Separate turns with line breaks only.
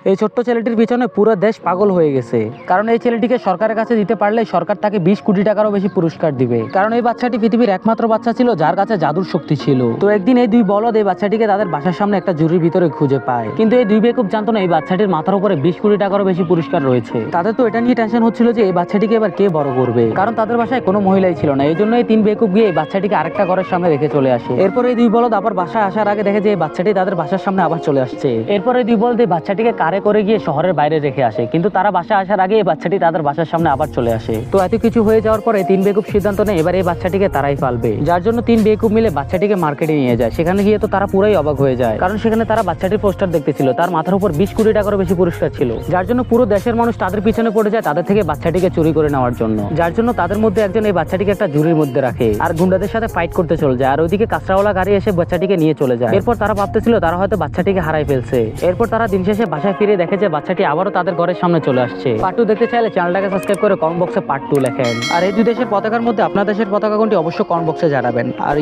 এই ছোট্ট ছেলেটির পিছনে পুরো দেশ পাগল হয়ে গেছে, কারণ এই ছেলেটিকে সরকারের কাছে দিতে পারলে সরকার তাকে 20 কোটি টাকারও বেশি পুরস্কার দিবে। কারণ এই বাচ্চাটি পৃথিবীর একমাত্র বাচ্চা ছিল যার কাছে জাদুর শক্তি ছিল। তো একদিন এই দুই বলদ এই বাচ্চাটিকে তাদের বাসার সামনে একটা জুরির ভিতরে খুঁজে পায়, কিন্তু এই দুই বেকুব জানতো না এই বাচ্চাটির মাথার উপরে 20 কোটি টাকারও বেশি পুরস্কার রয়েছে। তাদের তো এটা নিয়ে টেনশন হচ্ছিল যে এই বাচ্চাটিকে এবার কে বড় করবে, কারণ তাদের বাসায় কোনো মহিলাই ছিল না। এই জন্য এই তিন বেকুব গিয়ে এই বাচ্চাটিকে আরেকটা ঘরের সামনে রেখে চলে আসে। এরপর এই দুই বলদ আবার বাসায় আসার আগে দেখে যে এই বাচ্চাটি তাদের বাসার সামনে আবার চলে আসছে। এরপর এই দুই বলদ এই বাচ্চাটিকে কারে করে গিয়ে শহরের বাইরে রেখে আসে, কিন্তু তারা বাসায় আসার আগে এই বাচ্চাটি তাদের বাসার সামনে আবার চলে আসে। তো এত কিছু হয়ে যাওয়ার পরে তিন বেকুব সিদ্ধান্ত নেয় এবার এই বাচ্চাটিকে তারাই পালবে, যার জন্য তিন বেকুব মিলে বাচ্চাটিকে মার্কেটে নিয়ে যায়। সেখানে গিয়ে তো তারা পুরাই অবাক হয়ে যায়, কারণ সেখানে তারা বাচ্চাটির পোস্টার দেখতেছিল, তার মাথার উপর 20 কোটি টাকারও বেশি পুরস্কার ছিল, যার জন্য পুরো দেশের মানুষ তাদের পিছনে পড়ে যায় তাদের থেকে বাচ্চাটিকে চুরি করে নেওয়ার জন্য। যার জন্য তাদের মধ্যে একজন এই বাচ্চাটিকে একটা জুরির মধ্যে রাখে আর গুন্ডাদের সাথে ফাইট করতে চলে যায়, আর ওইদিকে কাঁচরাওয়ালা গাড়ি এসে বাচ্চাটিকে নিয়ে চলে যায়। এরপর তারা ভাবতেছিল তারা হয়তো বাচ্চাটিকে হারাই ফেলছে। এরপর তারা দিন শেষে বাসায় ফিরে দেখে যে বাচ্চাটি আবারও তাদের ঘরের সামনে চলে আসছে। পার্ট 2 দেখতে চাইলে চ্যানেলটাকে সাবস্ক্রাইব করে কমেন্ট বক্সে পার্ট 2 লেখেন। আর এই দুই দেশের পতাকার মধ্যে আপনার দেশের পতাকা কোনটি অবশ্যই কমেন্ট বক্সে জানাবেন। আর